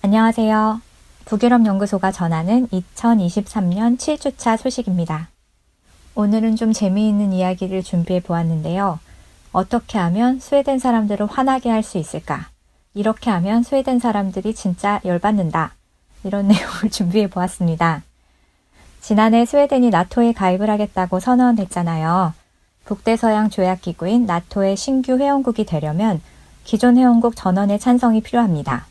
안녕하세요. 북유럽 연구소가 전하는 2023년 7주차 소식입니다. 오늘은 좀 재미있는 이야기를 준비해 보았는데요. 어떻게 하면 스웨덴 사람들을 화나게 할 수 있을까? 이렇게 하면 스웨덴 사람들이 진짜 열받는다. 이런 내용을 준비해 보았습니다. 지난해 스웨덴이 나토에 가입을 하겠다고 선언했잖아요. 북대서양 조약기구인 나토의 신규 회원국이 되려면 기존 회원국 전원의 찬성이 필요합니다.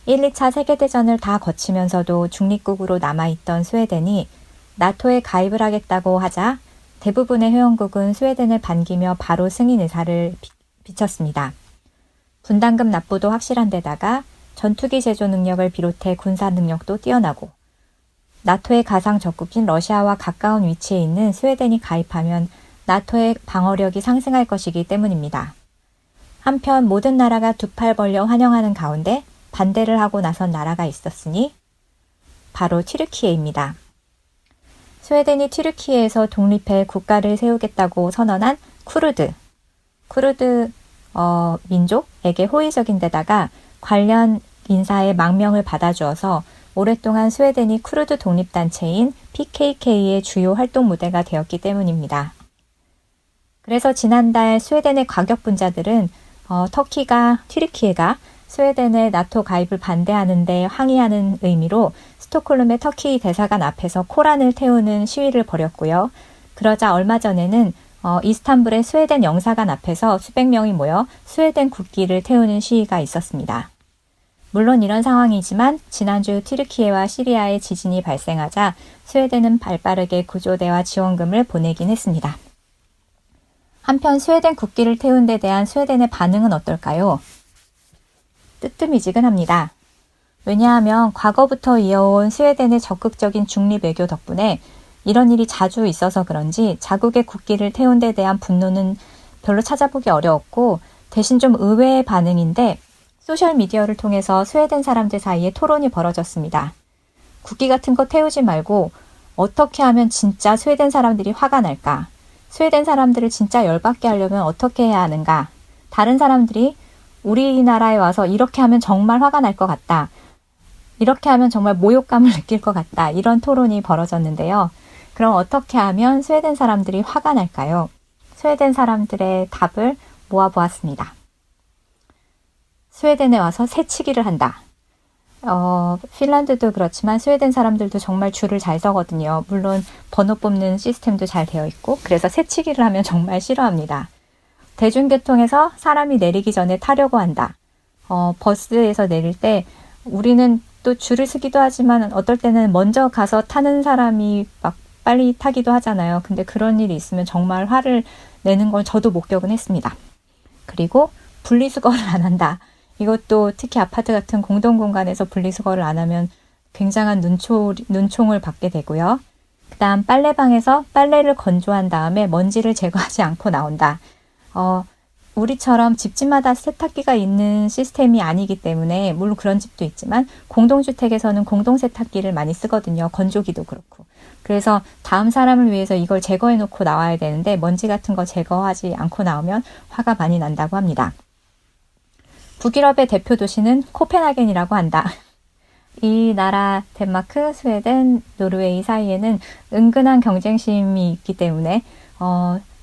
1, 2차 세계대전을 다 거치면서도 중립국으로 남아있던 스웨덴이 나토에 가입을 하겠다고 하자 대부분의 회원국은 스웨덴을 반기며 바로 승인 의사를 비쳤습니다. 분담금 납부도 확실한 데다가 전투기 제조 능력을 비롯해 군사 능력도 뛰어나고 나토의 가상 적국인 러시아와 가까운 위치에 있는 스웨덴이 가입하면 나토의 방어력이 상승할 것이기 때문입니다. 한편 모든 나라가 두 팔 벌려 환영하는 가운데 반대를 하고 나선 나라가 있었으니 바로 튀르키예입니다. 스웨덴이 튀르키예에서 독립해 국가를 세우겠다고 선언한 쿠르드 민족에게 호의적인 데다가 관련 인사의 망명을 받아주어서 오랫동안 스웨덴이 쿠르드 독립단체인 PKK의 주요 활동 무대가 되었기 때문입니다. 그래서 지난달 스웨덴의 과격분자들은 튀르키예가 스웨덴의 나토 가입을 반대하는데 항의하는 의미로 스톡홀름의 터키 대사관 앞에서 코란을 태우는 시위를 벌였고요. 그러자 얼마 전에는 이스탄불의 스웨덴 영사관 앞에서 수백 명이 모여 스웨덴 국기를 태우는 시위가 있었습니다. 물론 이런 상황이지만 지난주 튀르키예와 시리아의 지진이 발생하자 스웨덴은 발빠르게 구조대와 지원금을 보내긴 했습니다. 한편 스웨덴 국기를 태운 데 대한 스웨덴의 반응은 어떨까요? 뜨뜻미지근합니다. 왜냐하면 과거부터 이어온 스웨덴의 적극적인 중립 외교 덕분에 이런 일이 자주 있어서 그런지 자국의 국기를 태운 데 대한 분노는 별로 찾아보기 어려웠고 대신 좀 의외의 반응인데 소셜미디어를 통해서 스웨덴 사람들 사이에 토론이 벌어졌습니다. 국기 같은 거 태우지 말고 어떻게 하면 진짜 스웨덴 사람들이 화가 날까? 스웨덴 사람들을 진짜 열받게 하려면 어떻게 해야 하는가? 다른 사람들이 우리나라에 와서 이렇게 하면 정말 화가 날 것 같다. 이렇게 하면 정말 모욕감을 느낄 것 같다. 이런 토론이 벌어졌는데요. 그럼 어떻게 하면 스웨덴 사람들이 화가 날까요? 스웨덴 사람들의 답을 모아보았습니다. 스웨덴에 와서 새치기를 한다. 핀란드도 그렇지만 스웨덴 사람들도 정말 줄을 잘 서거든요. 물론 번호 뽑는 시스템도 잘 되어 있고 그래서 새치기를 하면 정말 싫어합니다. 대중교통에서 사람이 내리기 전에 타려고 한다. 버스에서 내릴 때 우리는 또 줄을 서기도 하지만 어떨 때는 먼저 가서 타는 사람이 막 빨리 타기도 하잖아요. 근데 그런 일이 있으면 정말 화를 내는 걸 저도 목격은 했습니다. 그리고 분리수거를 안 한다. 이것도 특히 아파트 같은 공동공간에서 분리수거를 안 하면 굉장한 눈총을 받게 되고요. 그 다음 빨래방에서 빨래를 건조한 다음에 먼지를 제거하지 않고 나온다. 우리처럼 집집마다 세탁기가 있는 시스템이 아니기 때문에 물론 그런 집도 있지만 공동주택에서는 공동세탁기를 많이 쓰거든요. 건조기도 그렇고. 그래서 다음 사람을 위해서 이걸 제거해 놓고 나와야 되는데 먼지 같은 거 제거하지 않고 나오면 화가 많이 난다고 합니다. 북유럽의 대표 도시는 코펜하겐이라고 한다. 이 나라 덴마크, 스웨덴, 노르웨이 사이에는 은근한 경쟁심이 있기 때문에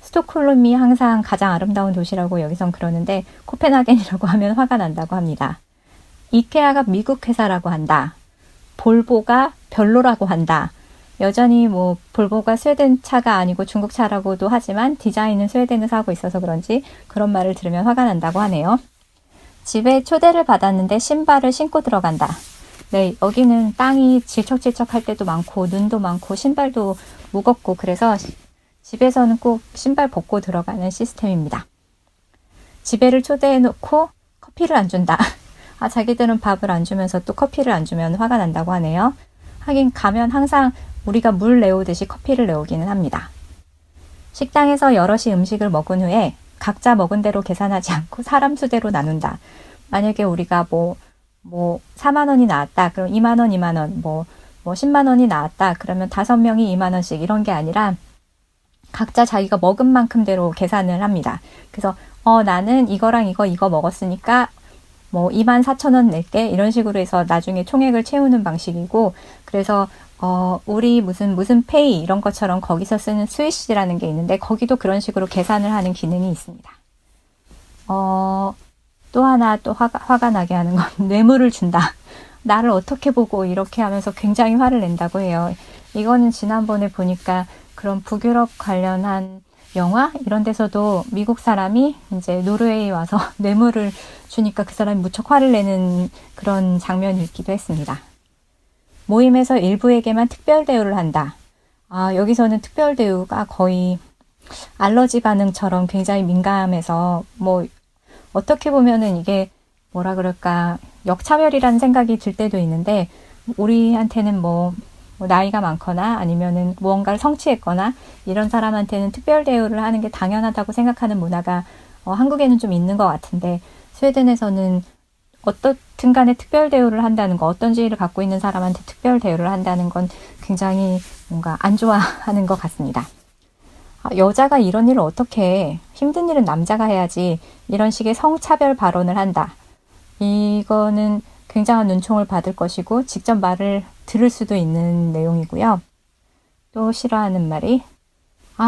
스톡홀름이 항상 가장 아름다운 도시라고 여기선 그러는데 코펜하겐이라고 하면 화가 난다고 합니다. 이케아가 미국 회사라고 한다. 볼보가 별로라고 한다. 여전히 볼보가 스웨덴 차가 아니고 중국 차라고도 하지만 디자인은 스웨덴에서 하고 있어서 그런지 그런 말을 들으면 화가 난다고 하네요. 집에 초대를 받았는데 신발을 신고 들어간다. 네, 여기는 땅이 질척질척할 때도 많고 눈도 많고 신발도 무겁고 그래서 집에서는 꼭 신발 벗고 들어가는 시스템입니다. 집에를 초대해놓고 커피를 안 준다. 자기들은 밥을 안 주면서 또 커피를 안 주면 화가 난다고 하네요. 하긴 가면 항상 우리가 물 내오듯이 커피를 내오기는 합니다. 식당에서 여럿이 음식을 먹은 후에 각자 먹은 대로 계산하지 않고 사람 수대로 나눈다. 만약에 우리가 4만 원이 나왔다. 그럼 2만 원, 2만 원, 10만 원이 나왔다. 그러면 5명이 2만 원씩 이런 게 아니라 각자 자기가 먹은 만큼대로 계산을 합니다. 그래서 나는 이거랑 이거 먹었으니까 뭐 24,000원 낼게 이런 식으로 해서 나중에 총액을 채우는 방식이고, 그래서 우리 무슨 페이 이런 것처럼 거기서 쓰는 스위시라는 게 있는데 거기도 그런 식으로 계산을 하는 기능이 있습니다. 또 하나 또 화가 나게 하는 건 뇌물을 준다. 나를 어떻게 보고 이렇게 하면서 굉장히 화를 낸다고 해요. 이거는 지난번에 보니까 그런 북유럽 관련한 영화 이런 데서도 미국 사람이 이제 노르웨이 와서 뇌물을 주니까 그 사람이 무척 화를 내는 그런 장면이 있기도 했습니다. 모임에서 일부에게만 특별 대우를 한다. 여기서는 특별 대우가 거의 알러지 반응처럼 굉장히 민감해서 뭐 어떻게 보면은 이게 뭐라 그럴까 역차별이라는 생각이 들 때도 있는데, 우리한테는 뭐 나이가 많거나 아니면은 무언가를 성취했거나 이런 사람한테는 특별 대우를 하는 게 당연하다고 생각하는 문화가 한국에는 좀 있는 것 같은데, 스웨덴에서는 어떻든 간에 특별 대우를 한다는 거, 어떤 지위를 갖고 있는 사람한테 특별 대우를 한다는 건 굉장히 뭔가 안 좋아하는 것 같습니다. 여자가 이런 일을 어떻게 해? 힘든 일은 남자가 해야지. 이런 식의 성차별 발언을 한다. 이거는 굉장한 눈총을 받을 것이고 직접 말을 들을 수도 있는 내용이고요. 또 싫어하는 말이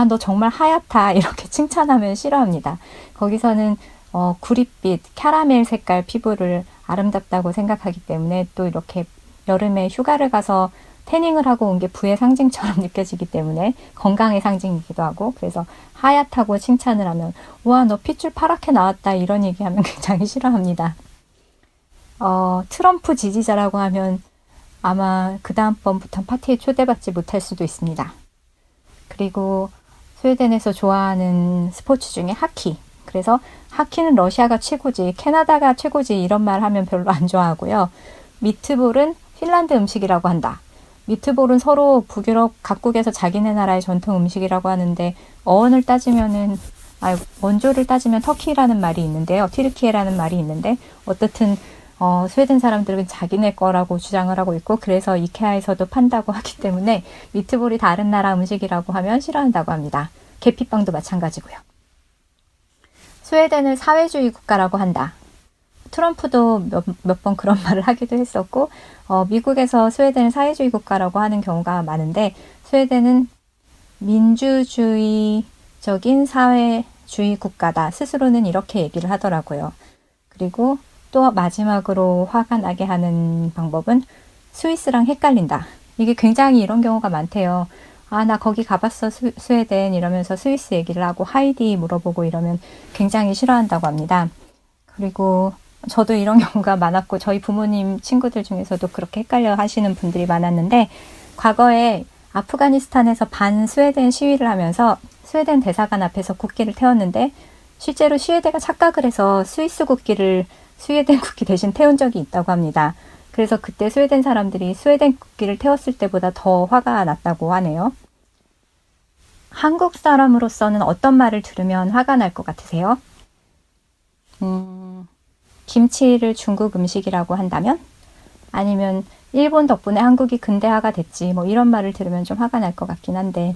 너 정말 하얗다 이렇게 칭찬하면 싫어합니다. 거기서는 구릿빛, 캐러멜 색깔 피부를 아름답다고 생각하기 때문에, 또 이렇게 여름에 휴가를 가서 태닝을 하고 온 게 부의 상징처럼 느껴지기 때문에 건강의 상징이기도 하고, 그래서 하얗다고 칭찬을 하면 와, 너 핏줄 파랗게 나왔다 이런 얘기하면 굉장히 싫어합니다. 트럼프 지지자라고 하면 아마 그 다음번부터 파티에 초대받지 못할 수도 있습니다. 그리고 스웨덴에서 좋아하는 스포츠 중에 하키. 그래서 하키는 러시아가 최고지, 캐나다가 최고지 이런 말 하면 별로 안 좋아하고요. 미트볼은 핀란드 음식이라고 한다. 미트볼은 서로 북유럽 각국에서 자기네 나라의 전통 음식이라고 하는데, 어원을 따지면은 원조를 따지면 터키라는 말이 있는데요. 튀르키예라는 말이 있는데, 어떻든 스웨덴 사람들은 자기네 거라고 주장을 하고 있고, 그래서 이케아에서도 판다고 하기 때문에 미트볼이 다른 나라 음식이라고 하면 싫어한다고 합니다. 계피빵도 마찬가지고요. 스웨덴을 사회주의 국가라고 한다. 트럼프도 몇 번 그런 말을 하기도 했었고, 미국에서 스웨덴을 사회주의 국가라고 하는 경우가 많은데, 스웨덴은 민주주의적인 사회주의 국가다. 스스로는 이렇게 얘기를 하더라고요. 그리고 또 마지막으로 화가 나게 하는 방법은 스위스랑 헷갈린다. 이게 굉장히 이런 경우가 많대요. 나 거기 가봤어, 스웨덴 이러면서 스위스 얘기를 하고 하이디 물어보고 이러면 굉장히 싫어한다고 합니다. 그리고 저도 이런 경우가 많았고, 저희 부모님 친구들 중에서도 그렇게 헷갈려 하시는 분들이 많았는데, 과거에 아프가니스탄에서 반 스웨덴 시위를 하면서 스웨덴 대사관 앞에서 국기를 태웠는데, 실제로 시위대가 착각을 해서 스위스 국기를 스웨덴 국기 대신 태운 적이 있다고 합니다. 그래서 그때 스웨덴 사람들이 스웨덴 국기를 태웠을 때보다 더 화가 났다고 하네요. 한국 사람으로서는 어떤 말을 들으면 화가 날 것 같으세요? 김치를 중국 음식이라고 한다면? 아니면 일본 덕분에 한국이 근대화가 됐지, 뭐 이런 말을 들으면 좀 화가 날 것 같긴 한데,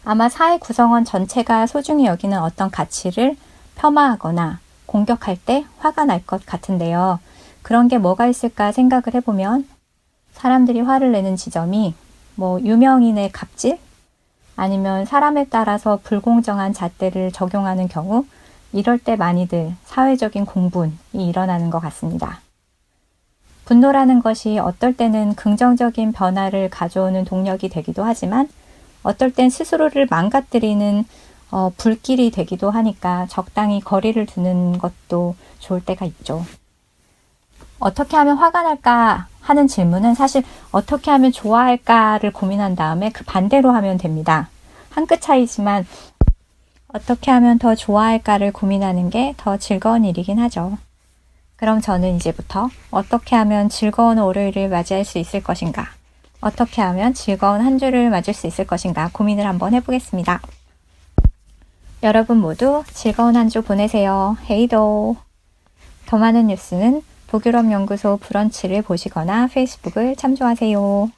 아마 사회 구성원 전체가 소중히 여기는 어떤 가치를 폄하하거나 공격할 때 화가 날 것 같은데요. 그런 게 뭐가 있을까 생각을 해보면, 사람들이 화를 내는 지점이 뭐 유명인의 갑질? 아니면 사람에 따라서 불공정한 잣대를 적용하는 경우, 이럴 때 많이들 사회적인 공분이 일어나는 것 같습니다. 분노라는 것이 어떨 때는 긍정적인 변화를 가져오는 동력이 되기도 하지만, 어떨 땐 스스로를 망가뜨리는 불길이 되기도 하니까 적당히 거리를 두는 것도 좋을 때가 있죠. 어떻게 하면 화가 날까 하는 질문은 사실 어떻게 하면 좋아할까를 고민한 다음에 그 반대로 하면 됩니다. 한 끗 차이지만 어떻게 하면 더 좋아할까를 고민하는 게 더 즐거운 일이긴 하죠. 그럼 저는 이제부터 어떻게 하면 즐거운 월요일을 맞이할 수 있을 것인가, 어떻게 하면 즐거운 한 주를 맞을 수 있을 것인가 고민을 한번 해보겠습니다. 여러분 모두 즐거운 한 주 보내세요. 헤이도. 더 많은 뉴스는 북유럽 연구소 브런치를 보시거나 페이스북을 참조하세요.